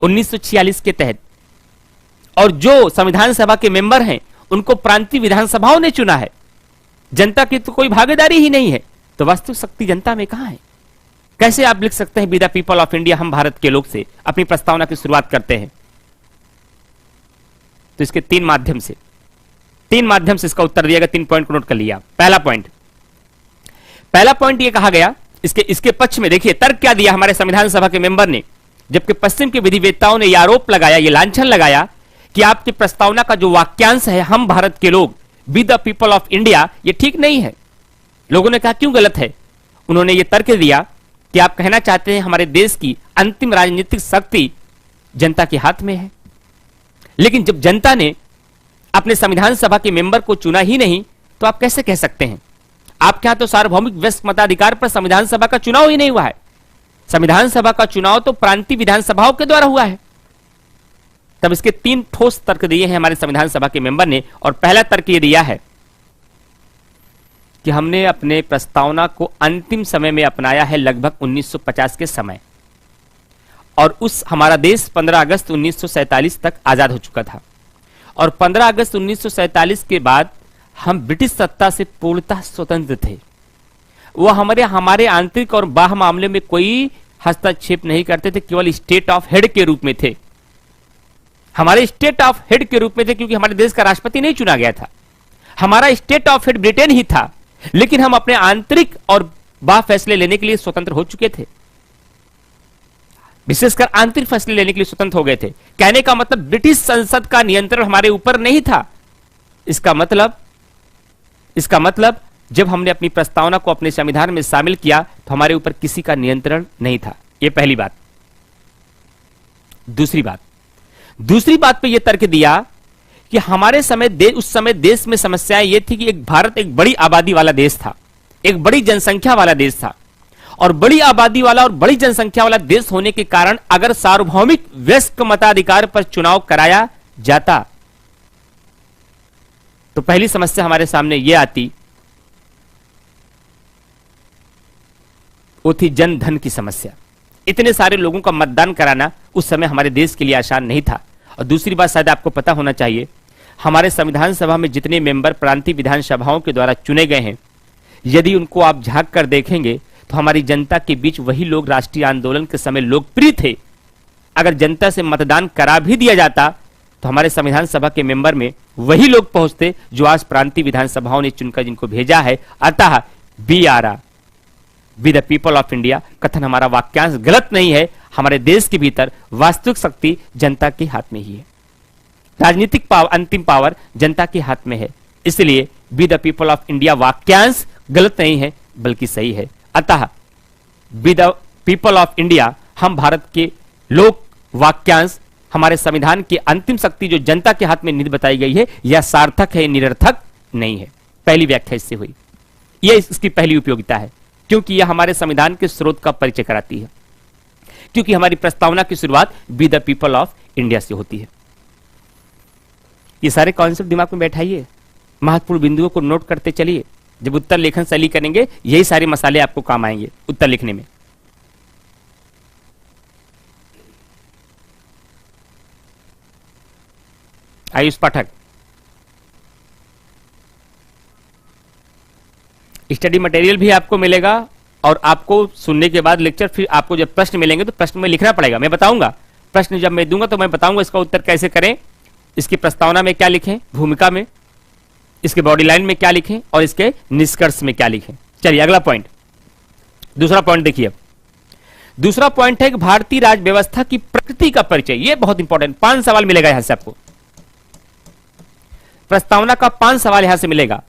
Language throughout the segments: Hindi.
1946 के तहत, और जो संविधान सभा के मेंबर हैं उनको प्रांतीय विधानसभाओं ने चुना है। जनता की तो कोई भागीदारी ही नहीं है, तो वास्तविक शक्ति जनता में कहां है? कैसे आप लिख सकते हैं be the people of India, हम भारत के लोग से अपनी प्रस्तावना की शुरुआत करते हैं? तो इसके तीन माध्यम से इसका उत्तर दिया गया। 3 पॉइंट को नोट कर लिया। पहला पॉइंट यह कहा गया, इसके पक्ष में देखिए तर्क क्या दिया हमारे संविधान सभा के मेंबर ने, जबकि पश्चिम के विधिवेत्ताओं ने यह आरोप लगाया, यह लांछन लगाया कि आपकी प्रस्तावना का जो वाक्यांश है, हम भारत के लोग, be the people of India, यह ठीक नहीं है। लोगों ने कहा क्यों गलत है? उन्होंने यह तर्क दिया कि आप कहना चाहते हैं हमारे देश की अंतिम राजनीतिक शक्ति जनता के हाथ में है। लेकिन जब जनता ने अपने संविधान सभा के मेंबर को चुना ही नहीं, तो आप कैसे कह सकते हैं? आपके यहां तो सार्वभौमिक व्यस्क मताधिकार पर संविधान सभा का चुनाव ही नहीं हुआ है। संविधान सभा का चुनाव तो प्रांतीय विधानसभाओं के द्वारा हुआ है। तब इसके 3 ठोस तर्क दिए हैं हमारे संविधान सभा के मेंबर ने, और पहला तर्क यह दिया है कि हमने अपने प्रस्तावना को अंतिम समय में अपनाया है, लगभग 1950 के समय, और उस हमारा देश 15 अगस्त 1947 तक आजाद हो चुका था, और 15 अगस्त 1947 के बाद हम ब्रिटिश सत्ता से पूर्णतः स्वतंत्र थे। वो हमारे आंतरिक और बाह्य मामले में कोई हस्तक्षेप नहीं करते थे, केवल स्टेट ऑफ हेड के रूप में थे। हमारे स्टेट ऑफ हेड के रूप में थे क्योंकि हमारे देश का राष्ट्रपति नहीं चुना गया था। हमारा स्टेट ऑफ हेड ब्रिटेन ही था, लेकिन हम अपने आंतरिक और बाह्य फैसले लेने के लिए स्वतंत्र हो चुके थे। विशेषकर आंतरिक फैसले लेने के लिए स्वतंत्र हो गए थे। कहने का मतलब ब्रिटिश संसद का नियंत्रण हमारे ऊपर नहीं था। इसका मतलब जब हमने अपनी प्रस्तावना को अपने संविधान में शामिल किया तो हमारे ऊपर किसी का नियंत्रण नहीं था। यह पहली बात। दूसरी बात पे यह तर्क दिया कि हमारे समय उस समय देश में समस्याएं यह थी कि भारत एक बड़ी आबादी वाला देश था, एक बड़ी जनसंख्या वाला देश था, और बड़ी आबादी वाला और बड़ी जनसंख्या वाला देश होने के कारण अगर सार्वभौमिक व्यस्क मताधिकार पर चुनाव कराया जाता तो पहली समस्या हमारे सामने यह आती, वो थी जन धन की समस्या। इतने सारे लोगों का मतदान कराना उस समय हमारे देश के लिए आसान नहीं था। और दूसरी बात शायद आपको पता होना चाहिए, हमारे संविधान सभा में जितने मेंबर प्रांतीय विधानसभाओं के द्वारा चुने गए हैं, यदि उनको आप झांक कर देखेंगे तो हमारी जनता के बीच वही लोग राष्ट्रीय आंदोलन के समय लोकप्रिय थे। अगर जनता से मतदान करा भी दिया जाता तो हमारे संविधान सभा के मेंबर में वही लोग पहुंचते जो आज प्रांतीय विधानसभाओं ने चुनकर जिनको भेजा है। अतः be the people of India कथन हमारा वाक्यांश गलत नहीं है। हमारे देश के भीतर वास्तविक शक्ति जनता के हाथ में ही है। राजनीतिक पावर, अंतिम पावर जनता के हाथ में है। इसलिए be the people of India वाक्यांश गलत नहीं है बल्कि सही है। अतः be the people of India, हम भारत के लोक वाक्यांश, हमारे संविधान की अंतिम शक्ति जो जनता के हाथ में निधि बताई गई है, यह सार्थक है, निरर्थक नहीं है। पहली व्याख्या इससे हुई। यह इसकी पहली उपयोगिता है क्योंकि यह हमारे संविधान के स्रोत का परिचय कराती है, क्योंकि हमारी प्रस्तावना की शुरुआत be the people of India से होती है। ये सारे कॉन्सेप्ट दिमाग में बैठाइए, महत्वपूर्ण बिंदुओं को नोट करते चलिए। जब उत्तर लेखन शैली करेंगे यही सारे मसाले आपको काम आएंगे उत्तर लिखने में। आयुष पाठक, स्टडी मटेरियल भी आपको मिलेगा और आपको सुनने के बाद लेक्चर, फिर आपको जब प्रश्न मिलेंगे तो प्रश्न में लिखना पड़ेगा। मैं बताऊंगा, प्रश्न जब मैं दूंगा तो मैं बताऊंगा इसका उत्तर कैसे करें, इसकी प्रस्तावना में क्या लिखें, भूमिका में, इसके बॉडी लाइन में क्या लिखें और इसके निष्कर्ष में क्या लिखें। चलिए अगला पॉइंट, दूसरा पॉइंट देखिए। दूसरा पॉइंट है कि भारतीय राज्य व्यवस्था की प्रकृति का परिचय। यह बहुत इंपॉर्टेंट, 5 सवाल मिलेगा यहां से आपको। प्रस्तावना का 5 सवाल यहां से मिलेगा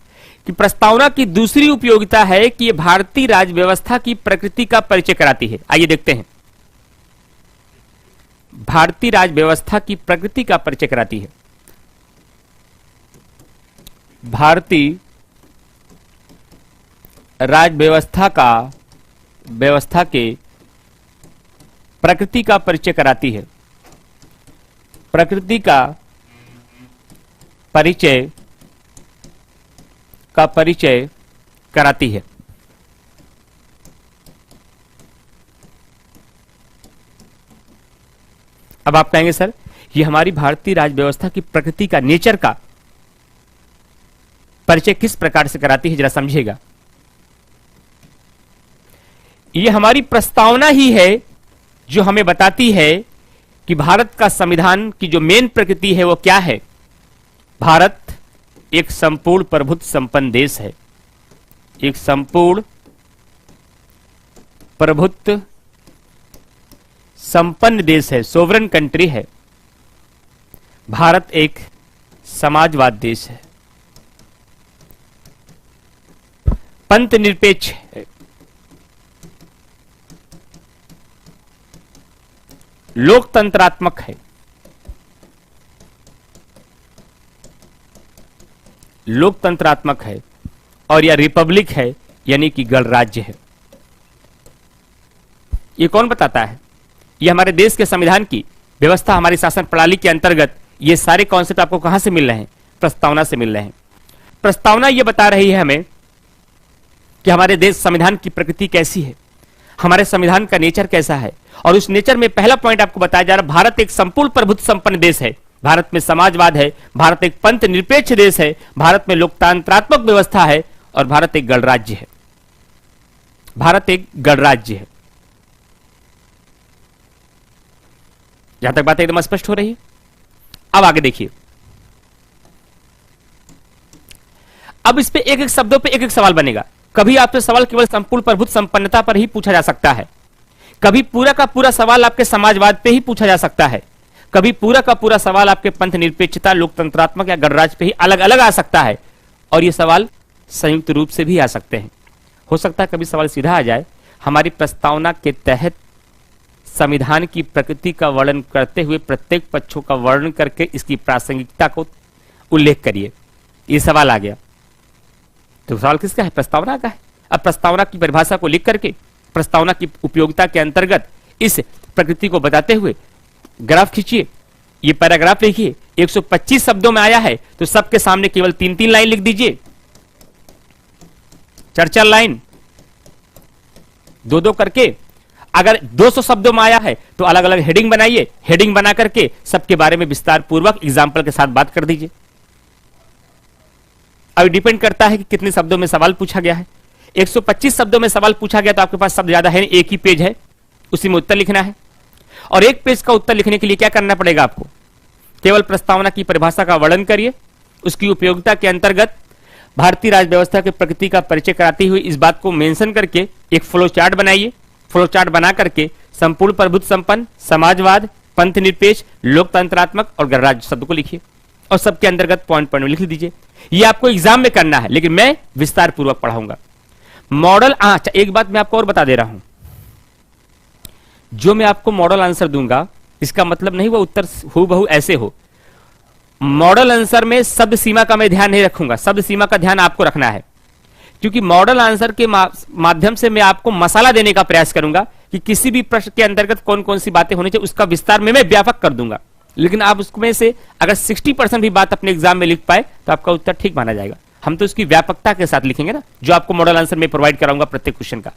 कि प्रस्तावना की दूसरी उपयोगिता है कि यह भारतीय राज्य व्यवस्था की प्रकृति का परिचय कराती है। आइए देखते हैं। भारतीय राज्य व्यवस्था की प्रकृति का परिचय कराती है। भारतीय राज्य व्यवस्था के प्रकृति का परिचय कराती है। प्रकृति का परिचय कराती है। अब आप कहेंगे सर ये हमारी भारतीय राज्य व्यवस्था की प्रकृति का, नेचर का परिचय किस प्रकार से कराती है, जरा समझिएगा। ये हमारी प्रस्तावना ही है जो हमें बताती है कि भारत का संविधान की जो मेन प्रकृति है वो क्या है। भारत एक संपूर्ण प्रभुत्व संपन्न देश है, एक संपूर्ण प्रभुत्व संपन्न देश है, सोवरेन कंट्री है। भारत एक समाजवाद देश है, पंथ निरपेक्ष है, लोकतंत्रात्मक है, लोकतंत्रात्मक है और यह रिपब्लिक है, यानी कि गणराज्य है। ये कौन बताता है? ये हमारे देश के संविधान की व्यवस्था, हमारी शासन प्रणाली के अंतर्गत ये सारे कॉन्सेप्ट आपको कहां से मिल रहे हैं? प्रस्तावना से मिल रहे हैं। प्रस्तावना ये बता रही है हमें कि हमारे देश संविधान की प्रकृति कैसी है, हमारे संविधान का नेचर कैसा है। और उस नेचर में पहला पॉइंट आपको बताया जा रहा है, भारत एक संपूर्ण प्रभुत्व संपन्न देश है, भारत में समाजवाद है, भारत एक पंथ निरपेक्ष देश है, भारत में लोकतंत्रात्मक व्यवस्था है और भारत एक गणराज्य है। भारत एक गणराज्य है। यहां तक बात एकदम स्पष्ट हो रही है। अब आगे देखिए, अब इस पे एक एक शब्दों पे एक एक सवाल बनेगा। कभी आपसे सवाल केवल संपूर्ण प्रभुत्व संपन्नता पर ही पूछा जा सकता है, कभी पूरा का पूरा सवाल आपके समाजवाद पे ही पूछा जा सकता है, कभी पूरा का पूरा सवाल आपके पंथ निरपेक्षता, लोकतंत्रात्मक या गणराज्य पे ही अलग अलग आ सकता है, और ये सवाल संयुक्त रूप से भी आ सकते हैं। हो सकता है कभी सवाल सीधा आ जाए, हमारी प्रस्तावना के तहत संविधान की प्रकृति का वर्णन करते हुए प्रत्येक पक्षों का वर्णन करके इसकी प्रासंगिकता को उल्लेख करिए। ये सवाल आ गया, तो सवाल किसका है? प्रस्तावना का है। अब प्रस्तावना की परिभाषा को लिख करके प्रस्तावना की उपयोगिता के अंतर्गत इस प्रकृति को बताते हुए ग्राफ खींचिए। ये पैराग्राफ लिखिए, 125 शब्दों में आया है तो सबके सामने केवल 3-3 लाइन लिख दीजिए, 4-4 लाइन, 2-2 करके। अगर 200 शब्दों में आया है तो अलग अलग हेडिंग बनाइए, हेडिंग बना करके सबके बारे में विस्तार पूर्वक एग्जाम्पल के साथ बात कर दीजिए। अब डिपेंड करता है कि कितने शब्दों में सवाल पूछा गया है। 125 शब्दों में सवाल पूछा गया तो आपके पास शब्द ज्यादा है नहीं, एक ही पेज है, उसी में उत्तर लिखना है। और एक पेज का उत्तर लिखने के लिए क्या करना पड़ेगा आपको? केवल प्रस्तावना की परिभाषा का वर्णन करिए, उसकी उपयोगिता के अंतर्गत भारतीय राज्य व्यवस्था की प्रकृति का परिचय कराती हुई इस बात को मेंशन करके एक फ्लो चार्ट बनाइए। फ्लो चार्ट बना करके संपूर्ण प्रभुत्व संपन्न, समाजवाद, पंथ निरपेक्ष, लोकतंत्रात्मक और गणराज्य शब्द को लिखिए और सबके अंतर्गत पॉइंट पॉइंट में लिख दीजिए। ये आपको एग्जाम में करना है, लेकिन मैं विस्तार पूर्वक पढ़ाऊंगा। मॉडल, अच्छा एक बात मैं आपको और बता दे रहा हूं, जो मैं आपको मॉडल आंसर दूंगा इसका मतलब नहीं वो उत्तर हूबहू ऐसे हो। मॉडल आंसर में शब्द सीमा का मैं ध्यान नहीं रखूंगा, शब्द सीमा का ध्यान आपको रखना है, क्योंकि मॉडल आंसर के माध्यम से मैं आपको मसाला देने का प्रयास करूंगा कि किसी भी प्रश्न के अंतर्गत कौन कौन सी बातें होनी चाहिए, उसका विस्तार में मैं व्यापक कर दूंगा। लेकिन आप उसमें से अगर 60% भी बात अपने एग्जाम में लिख पाए तो आपका उत्तर ठीक माना जाएगा। हम तो उसकी व्यापकता के साथ लिखेंगे ना, जो आपको मॉडल आंसर में प्रोवाइड कराऊंगा प्रत्येक क्वेश्चन का।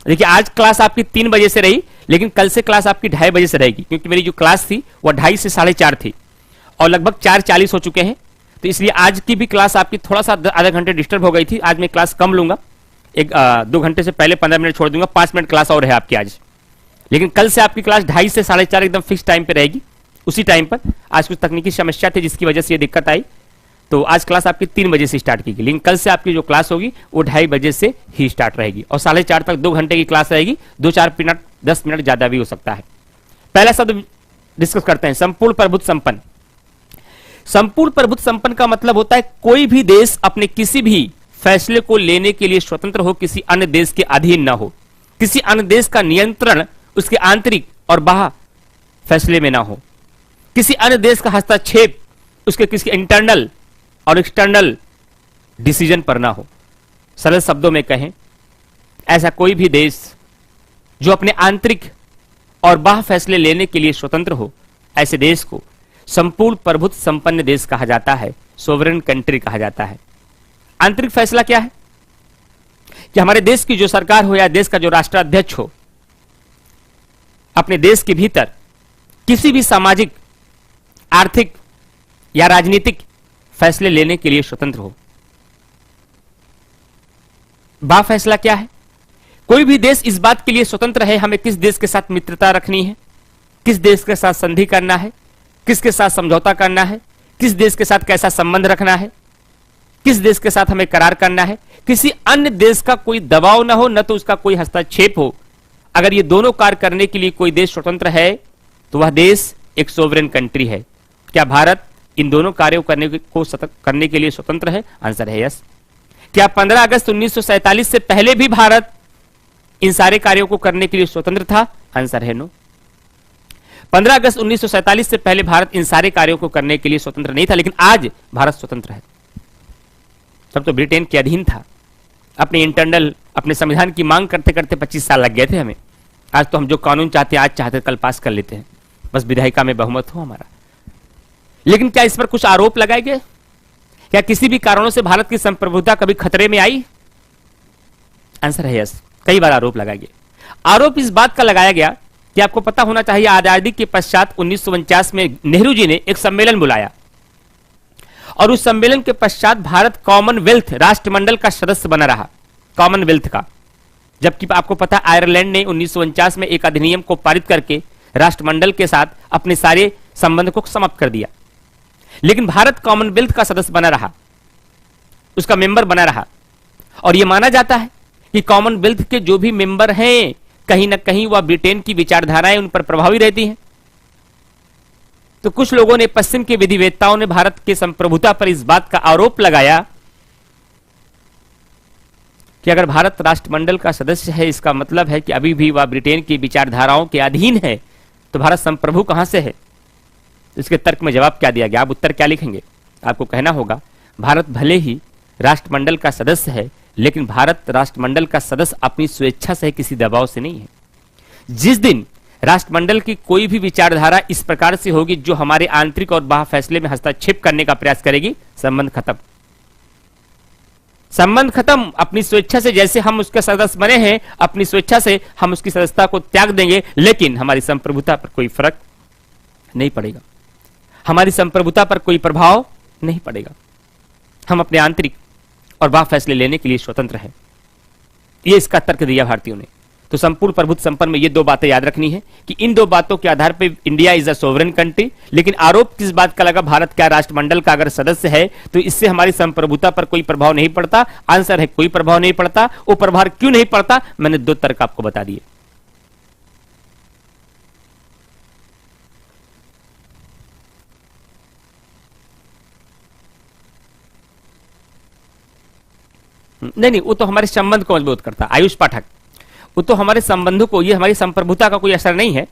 देखिए आज क्लास आपकी 3 बजे से रही, लेकिन कल से क्लास आपकी 2:30 बजे से रहेगी, क्योंकि मेरी जो क्लास थी वो 2:30 से 4:30 थी और लगभग 4:40 हो चुके हैं। तो इसलिए आज की भी क्लास आपकी थोड़ा सा आधा घंटे डिस्टर्ब हो गई थी। आज मैं क्लास कम लूंगा, 2 घंटे से पहले 15 मिनट छोड़ दूंगा, 5 मिनट क्लास और है आपकी आज। लेकिन कल से आपकी क्लास 2:30 से 4:30 एकदम फिक्स टाइम पे रहेगी, उसी टाइम पर। आज कुछ तकनीकी समस्या थी जिसकी वजह से ये दिक्कत आई, तो आज क्लास आपकी 3 बजे से स्टार्ट की गई, लेकिन कल से आपकी जो क्लास होगी वो 2:30 बजे से ही स्टार्ट रहेगी और 4:30 तक 2 घंटे की क्लास रहेगी। 2-4 मिनट 10 मिनट ज्यादा भी हो सकता है। पहला शब्द डिस्कस करते हैं, संपूर्ण प्रभुत्व संपन्न। संपूर्ण प्रभुत्व संपन्न का मतलब होता है कोई भी देश अपने किसी भी फैसले को लेने के लिए स्वतंत्र हो, किसी अन्य देश के अधीन न हो, किसी अन्य देश का नियंत्रण उसके आंतरिक और बाह्य फैसले में ना हो, किसी अन्य देश का हस्तक्षेप उसके किसी इंटरनल और एक्सटर्नल डिसीजन पर ना हो। सरल शब्दों में कहें, ऐसा कोई भी देश जो अपने आंतरिक और बाह्य फैसले लेने के लिए स्वतंत्र हो, ऐसे देश को संपूर्ण प्रभुत्व संपन्न देश कहा जाता है, सोवरेन कंट्री कहा जाता है। आंतरिक फैसला क्या है? कि हमारे देश की जो सरकार हो या देश का जो राष्ट्राध्यक्ष हो, अपने देश के भीतर किसी भी सामाजिक, आर्थिक या राजनीतिक फैसले लेने के लिए स्वतंत्र हो। बा फैसला क्या है? कोई भी देश इस बात के लिए स्वतंत्र है हमें किस देश के साथ मित्रता रखनी है, किस देश के साथ संधि करना है, किसके साथ समझौता करना है, किस देश के साथ कैसा संबंध रखना है, किस देश के साथ हमें करार करना है। किसी अन्य देश का कोई दबाव ना हो, न तो उसका कोई हस्तक्षेप हो। अगर ये दोनों कार्य करने के लिए कोई देश स्वतंत्र है तो वह देश एक सोवरेन कंट्री है। क्या भारत इन दोनों कार्यों करने के लिए स्वतंत्र है? आंसर है यस। क्या 15 अगस्त 1947 से पहले भी भारत इन सारे कार्यों को करने के लिए स्वतंत्र था? आंसर है नो। 15 अगस्त 1947 से पहले भारत इन सारे कार्यों को करने के लिए स्वतंत्र नहीं था, लेकिन आज भारत स्वतंत्र है। तब तो ब्रिटेन के अधीन था। अपने संविधान की मांग करते करते 25 साल लग गए थे हमें। आज तो हम जो कानून चाहते हैं, आज चाहते कल पास कर लेते हैं, बस विधायिका में बहुमत हो हमारा। लेकिन क्या इस पर कुछ आरोप लगाए गए? क्या किसी भी कारणों से भारत की संप्रभुता कभी खतरे में आई? आंसर है यस। कई बार आरोप लगाए गए। आरोप इस बात का लगाया गया कि आपको पता होना चाहिए, आजादी के पश्चात 1949 में नेहरू जी ने एक सम्मेलन बुलाया और उस सम्मेलन के पश्चात भारत कॉमनवेल्थ राष्ट्रमंडल का सदस्य बना रहा, कॉमनवेल्थ का। जबकि आपको पता आयरलैंड ने 1949 में एक अधिनियम को पारित करके राष्ट्रमंडल के साथ अपने सारे संबंध को समाप्त कर दिया। लेकिन भारत कॉमनवेल्थ का सदस्य बना रहा, उसका मेंबर बना रहा। और यह माना जाता है कि कॉमनवेल्थ के जो भी मेंबर हैं, कहीं ना कहीं वह ब्रिटेन की विचारधाराएं उन पर प्रभावी रहती हैं। तो कुछ लोगों ने, पश्चिम के विधिवेत्ताओं ने भारत के संप्रभुता पर इस बात का आरोप लगाया कि अगर भारत राष्ट्रमंडल का सदस्य है, इसका मतलब है कि अभी भी वह ब्रिटेन की विचारधाराओं के अधीन है, तो भारत संप्रभु कहां से है? इसके तर्क में जवाब क्या दिया गया? आप उत्तर क्या लिखेंगे? आपको कहना होगा, भारत भले ही राष्ट्रमंडल का सदस्य है, लेकिन भारत राष्ट्रमंडल का सदस्य अपनी स्वेच्छा से, किसी दबाव से नहीं है। जिस दिन राष्ट्रमंडल की कोई भी विचारधारा इस प्रकार से होगी जो हमारे आंतरिक और बाह्य फैसले में हस्तक्षेप करने का प्रयास करेगी, संबंध खत्म। संबंध खत्म। अपनी स्वेच्छा से जैसे हम उसके सदस्य बने हैं, अपनी स्वेच्छा से हम उसकी सदस्यता को त्याग देंगे, लेकिन हमारी संप्रभुता पर कोई फर्क नहीं पड़ेगा, हमारी संप्रभुता पर कोई प्रभाव नहीं पड़ेगा। हम अपने आंतरिक और बाह्य फैसले लेने के लिए स्वतंत्र हैं। ये इसका तर्क दिया भारतीयों ने। तो संपूर्ण प्रभुत्व संपन्न में ये दो बातें याद रखनी है कि इन दो बातों के आधार पर India is a sovereign country. लेकिन आरोप किस बात का लगा? भारत क्या राष्ट्रमंडल का अगर सदस्य है तो इससे हमारी संप्रभुता पर कोई प्रभाव नहीं पड़ता। आंसर है कोई प्रभाव नहीं पड़ता। वो प्रभाव क्यों नहीं पड़ता? मैंने दो तर्क आपको बता दिए। नहीं, वो तो हमारे संबंध को मजबूत करता। आयुष पाठक, वो तो हमारे संबंधों को, ये हमारी संप्रभुता का कोई असर नहीं है।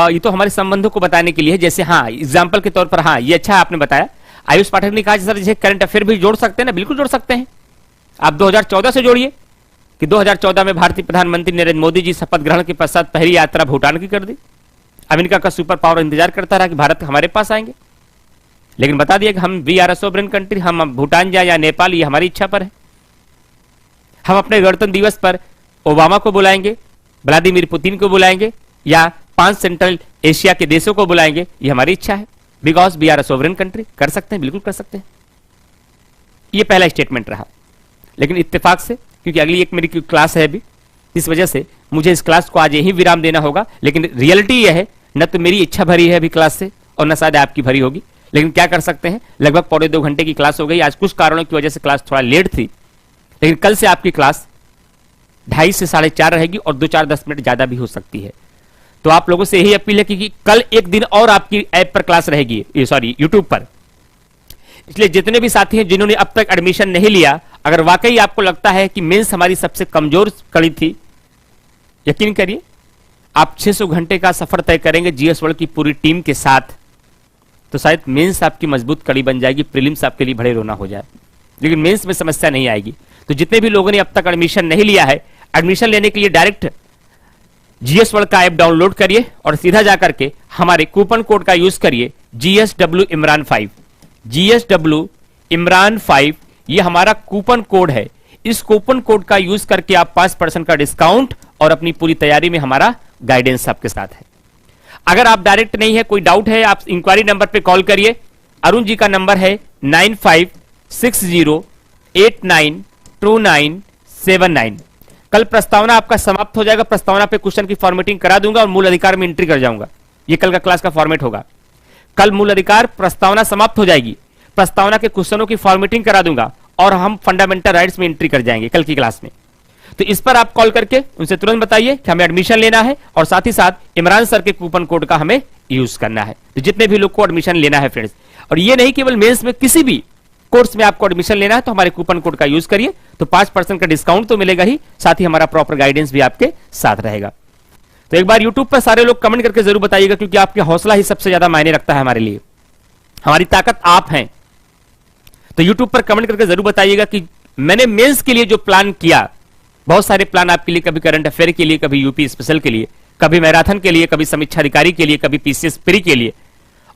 ये तो हमारे संबंधों को बताने के लिए, जैसे हाँ एग्जाम्पल के तौर पर, हाँ ये अच्छा आपने बताया। आयुष पाठक ने कहा सर जैसे करंट अफेयर भी जोड़ सकते हैं ना, बिल्कुल जोड़ सकते हैं। आप 2014 से जोड़िए कि 2014 में भारतीय प्रधानमंत्री नरेंद्र मोदी जी शपथ ग्रहण के पश्चात पहली यात्रा भूटान की कर दी। अमेरिका का सुपर पावर इंतजार करता रहा कि भारत हमारे पास आएंगे, लेकिन बता दिया कि हम we are a sovereign country, हम भूटान जाए या नेपाल, ये हमारी इच्छा पर है। हम अपने गणतंत्र दिवस पर ओबामा को बुलाएंगे, व्लादिमीर पुतिन को बुलाएंगे या 5 सेंट्रल एशिया के देशों को बुलाएंगे, ये हमारी इच्छा है, because we are a sovereign country. कर सकते हैं, बिल्कुल कर सकते हैं। ये पहला स्टेटमेंट रहा। लेकिन इत्तेफाक से, क्योंकि अगली एक मेरी क्लास है अभी, इस वजह से मुझे इस क्लास को आज यही विराम देना होगा। लेकिन रियलिटी यह है, न तो मेरी इच्छा भरी है अभी क्लास से और न शायद आपकी भरी होगी, लेकिन क्या कर सकते हैं, लगभग 1.25 घंटे की क्लास हो गई। आज कुछ कारणों की वजह से क्लास थोड़ा लेट थी, लेकिन कल से आपकी क्लास 2:30 से 4:30 रहेगी और 2-4-10 मिनट ज्यादा भी हो सकती है। तो आप लोगों से यही अपील है कि कल एक दिन और आपकी ऐप पर क्लास रहेगी, सॉरी यूट्यूब पर। इसलिए जितने भी साथी हैं जिन्होंने अब तक एडमिशन नहीं लिया, अगर वाकई आपको लगता है कि मेंस हमारी सबसे कमजोर कड़ी थी, यकीन करिए आप 600 घंटे का सफर तय करेंगे जीएस वर्ल्ड की पूरी टीम के साथ, तो शायद मेंस आपकी मजबूत कड़ी बन जाएगी, प्रीलिम्स आपके लिए बड़े रोना हो जाए, लेकिन मेंस में समस्या नहीं आएगी। तो जितने भी लोगों ने अब तक एडमिशन नहीं लिया है, एडमिशन लेने के लिए डायरेक्ट जीएस वर्ल्ड का ऐप डाउनलोड करिए और सीधा जाकर के हमारे कूपन कोड का यूज करिए GSW इमरान 5। GSW इमरान 5 ये हमारा कूपन कोड है। इस कूपन कोड का यूज करके आप 5% का डिस्काउंट और अपनी पूरी तैयारी में हमारा गाइडेंस आपके साथ है। अगर आप डायरेक्ट नहीं है, कोई डाउट है, आप इंक्वायरी नंबर पे कॉल करिए। अरुण जी का नंबर है 9560892979। कल प्रस्तावना आपका समाप्त हो जाएगा। प्रस्तावना पे क्वेश्चन की फॉर्मेटिंग करा दूंगा और मूल अधिकार में एंट्री कर जाऊंगा। ये कल का क्लास का फॉर्मेट होगा। कल मूल अधिकार प्रस्तावना समाप्त हो जाएगी, प्रस्तावना के क्वेश्चनों की फॉर्मेटिंग करा दूंगा और हम फंडामेंटल राइट्स में एंट्री कर जाएंगे कल की क्लास में। तो इस पर आप कॉल करके उनसे तुरंत बताइए कि हमें एडमिशन लेना है और साथ ही साथ इमरान सर के कूपन कोड का हमें यूज करना है। तो जितने भी लोग को एडमिशन लेना है फ्रेंड्स, और ये नहीं केवल मेंस में, किसी भी कोर्स में आपको एडमिशन लेना है तो हमारे कूपन कोड का यूज करिए। तो 5% का डिस्काउंट तो मिलेगा ही, साथ ही हमारा प्रॉपर गाइडेंस भी आपके साथ रहेगा। तो एक बार यूट्यूब पर सारे लोग कमेंट करके जरूर बताइएगा, क्योंकि आपके हौसला ही सबसे ज्यादा मायने रखता है हमारे लिए। हमारी ताकत आप हैं। तो यूट्यूब पर कमेंट करके जरूर बताइएगा कि मैंने मेंस के लिए जो प्लान किया, बहुत सारे प्लान आपके लिए, कभी करंट अफेयर के लिए, कभी यूपी स्पेशल के लिए, कभी मैराथन के लिए, कभी समीक्षा अधिकारी के लिए, कभी पीसीएस प्री के लिए,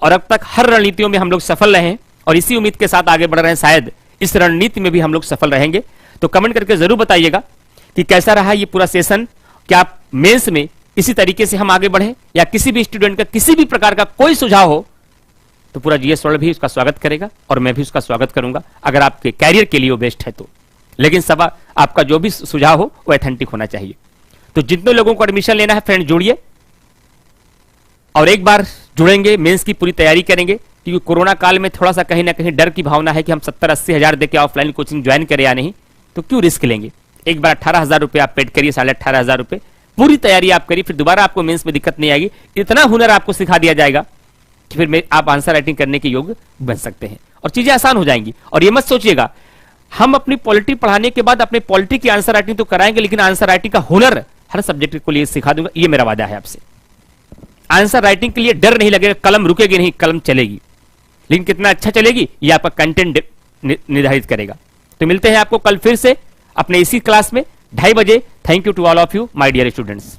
और अब तक हर रणनीतियों में हम लोग सफल रहे हैं और इसी उम्मीद के साथ आगे बढ़ रहे हैं। शायद इस रणनीति में भी हम लोग सफल रहेंगे। तो कमेंट करके जरूर बताइएगा कि कैसा रहा ये पूरा सेशन। क्या आप मेंस में इसी तरीके से हम आगे बढ़े, या किसी भी स्टूडेंट का किसी भी प्रकार का कोई सुझाव हो तो पूरा जीएस वर्ल्ड भी उसका स्वागत करेगा और मैं भी उसका स्वागत करूंगा, अगर आपके कैरियर के लिए वो बेस्ट है तो। लेकिन सब आपका जो भी सुझाव हो वो ऑथेंटिक होना चाहिए। तो जितने लोगों को एडमिशन लेना है फ्रेंड जुड़िए, और एक बार जुड़ेंगे मेंस की पूरी तैयारी करेंगे, क्योंकि कोरोना काल में थोड़ा सा कहीं ना कहीं डर की भावना है कि हम 70-80 हजार देके ऑफलाइन कोचिंग ज्वाइन करें या नहीं, तो क्यों रिस्क लेंगे। एक बार 18,000 रुपए आप पेड करिए, 18,500 रुपए पूरी तैयारी आप करिए, फिर दोबारा आपको मेंस में दिक्कत नहीं आएगी। इतना हुनर आपको सिखा दिया जाएगा कि फिर आप आंसर राइटिंग करने के योग्य बन सकते हैं और चीजें आसान हो जाएंगी। और ये मत सोचिएगा हम अपनी पॉलिटी पढ़ाने के बाद अपने पॉलिटी की आंसर राइटिंग तो कराएंगे, लेकिन आंसर राइटिंग का हुनर हर सब्जेक्ट को लिए सिखा दूंगा, ये मेरा वादा है आपसे। आंसर राइटिंग के लिए डर नहीं लगेगा, कलम रुकेगी नहीं, कलम चलेगी, लेकिन कितना अच्छा चलेगी ये आपका कंटेंट निर्धारित करेगा। तो मिलते हैं आपको कल फिर से अपने इसी क्लास में 2:30 बजे। Thank you to all of you my dear students.